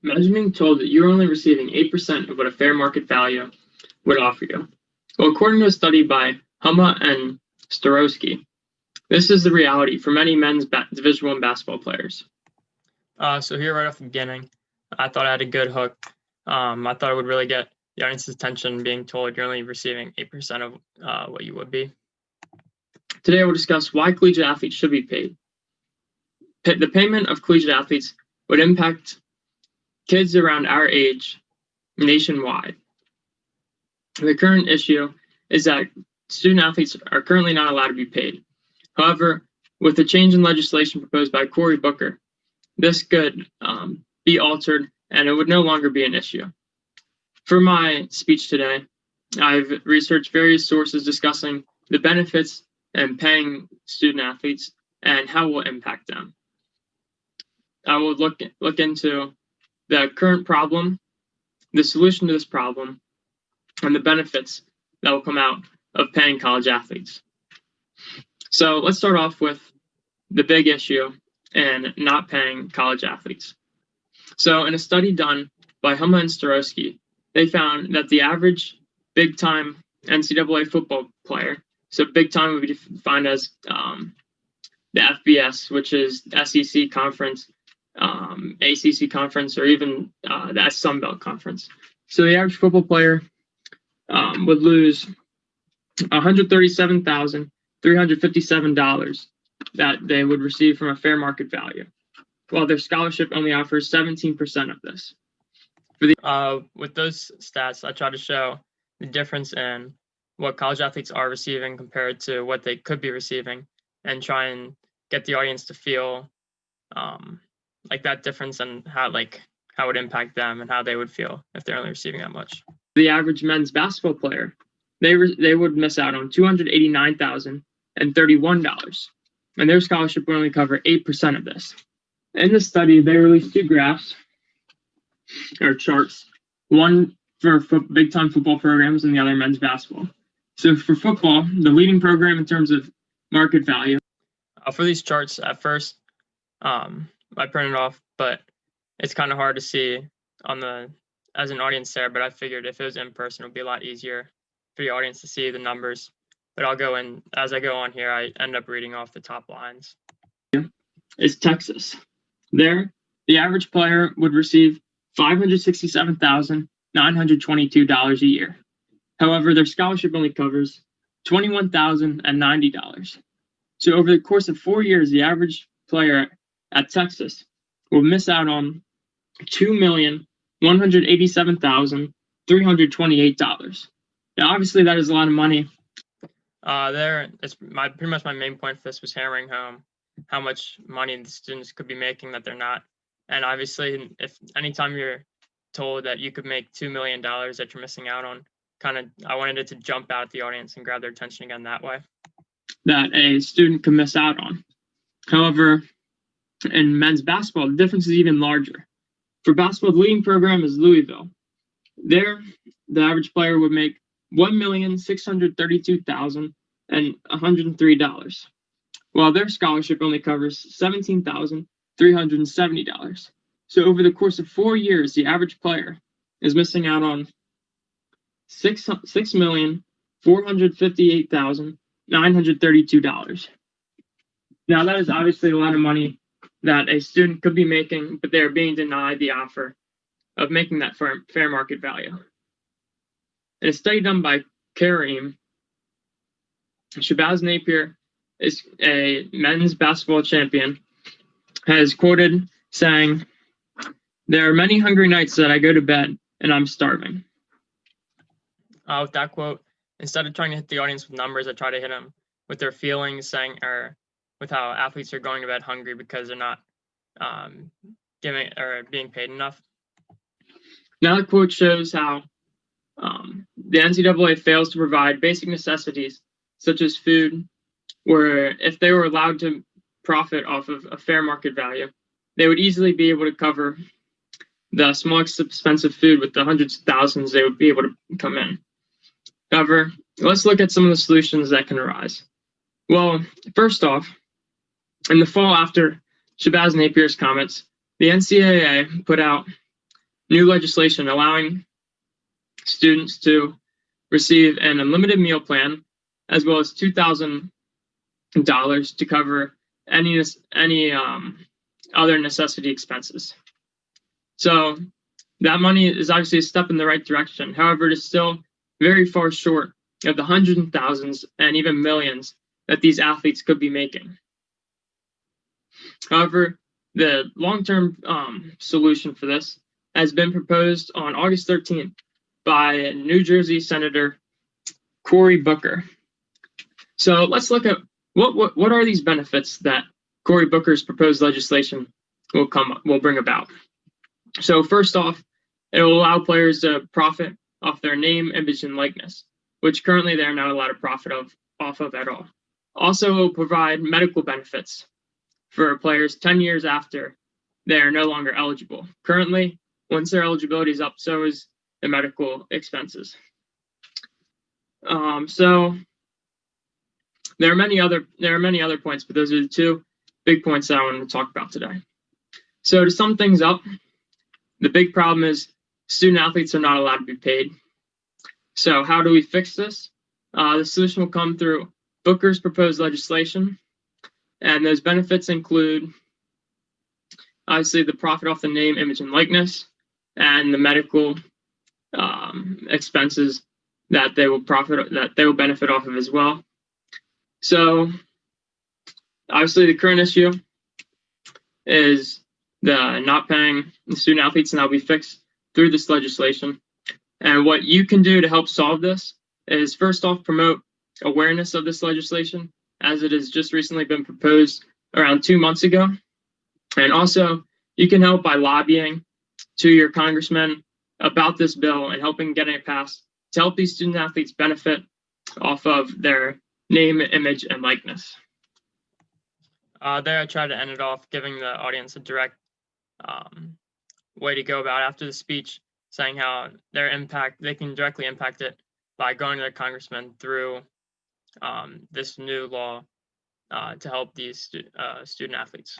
Imagine being told that you're only receiving 8% of what a fair market value would offer you. Well, according to a study by Huma and Starosky, this is the reality for many men's Division I basketball players. So here right off the beginning, I thought I had a good hook. I thought it would really get the audience's attention being told you're only receiving 8% of what you would be. Today, we'll discuss why collegiate athletes should be paid. The payment of collegiate athletes would impact kids around our age nationwide. The current issue is that student athletes are currently not allowed to be paid. However, with the change in legislation proposed by Cory Booker, this could be altered and it would no longer be an issue. For my speech today, I've researched various sources discussing the benefits and paying student athletes and how it will impact them. I will look into the current problem, the solution to this problem, and the benefits that will come out of paying college athletes. So let's start off with the big issue and not paying college athletes. So in a study done by Huma and Starosky, they found that the average big-time NCAA football player, so big-time would be defined as the FBS, which is SEC conference, ACC conference, or even the Sun Belt conference. So the average football player would lose $137,357 that they would receive from a fair market value, while their scholarship only offers 17% of this. With those stats, I try to show the difference in what college athletes are receiving compared to what they could be receiving, and try and get the audience to feel like that difference and how it would impact them and how they would feel if they're only receiving that much. The average men's basketball player, they would miss out on $289,031, and their scholarship would only cover 8% of this. In the study, they released two graphs or charts, one for big-time football programs and the other men's basketball. So for football, the leading program in terms of market value. For these charts, at first, I printed off, but it's kind of hard to see as an audience there. But I figured if it was in person, it would be a lot easier for the audience to see the numbers. But as I go on here, I end up reading off the top lines. Is Texas. There, the average player would receive $567,922 a year. However, their scholarship only covers $21,090. So over the course of 4 years, the average player at Texas will miss out on $2,187,328. Now, obviously, that is a lot of money. Pretty much my main point for this was hammering home how much money the students could be making that they're not. And obviously, if anytime you're told that you could make $2 million that you're missing out on, I wanted it to jump out at the audience and grab their attention again that way. That a student could miss out on. However, in men's basketball, the difference is even larger. For basketball, the leading program is Louisville. There, the average player would make $1,632,103, while their scholarship only covers $17,370. So over the course of 4 years, the average player is missing out on $6,458,932. Now, that is obviously a lot of money that a student could be making, but they are being denied the offer of making that fair market value. In a study done by Kareem, Shabazz Napier is a men's basketball champion, has quoted saying, "There are many hungry nights that I go to bed and I'm starving." With that quote, instead of trying to hit the audience with numbers, I try to hit them with their feelings, with how athletes are going to bed hungry because they're not giving or being paid enough. Now the quote shows how the NCAA fails to provide basic necessities such as food, where if they were allowed to profit off of a fair market value, they would easily be able to cover the small expensive food with the hundreds of thousands they would be able to come in. However, let's look at some of the solutions that can arise. Well, first off, in the fall after Shabazz Napier's comments, the NCAA put out new legislation allowing students to receive an unlimited meal plan, as well as $2,000 to cover any other necessity expenses. So that money is obviously a step in the right direction. However, it is still very far short of the hundreds of thousands and even millions that these athletes could be making. However, the long-term solution for this has been proposed on August 13th by New Jersey Senator Cory Booker. So let's look at what are these benefits that Cory Booker's proposed legislation will bring about. So first off, it will allow players to profit off their name, image, and likeness, which currently they're not allowed to profit off of at all. Also, it will provide medical benefits for players 10 years after they are no longer eligible. Currently, once their eligibility is up, so is the medical expenses. So there are many other points, but those are the two big points that I wanted to talk about today. So to sum things up, the big problem is student athletes are not allowed to be paid. So how do we fix this? The solution will come through Booker's proposed legislation, and those benefits include obviously the profit off the name, image, and likeness, and the medical expenses that they will benefit off of as well. So obviously the current issue is the not paying the student athletes, and that'll be fixed through this legislation. And what you can do to help solve this is first off promote awareness of this legislation, as it has just recently been proposed around 2 months ago. And also you can help by lobbying to your congressman about this bill and helping getting it passed to help these student athletes benefit off of their name, image, and likeness. There I tried to end it off, giving the audience a direct way to go about it after the speech, saying how they can directly impact it by going to their congressman through this new law to help these student athletes.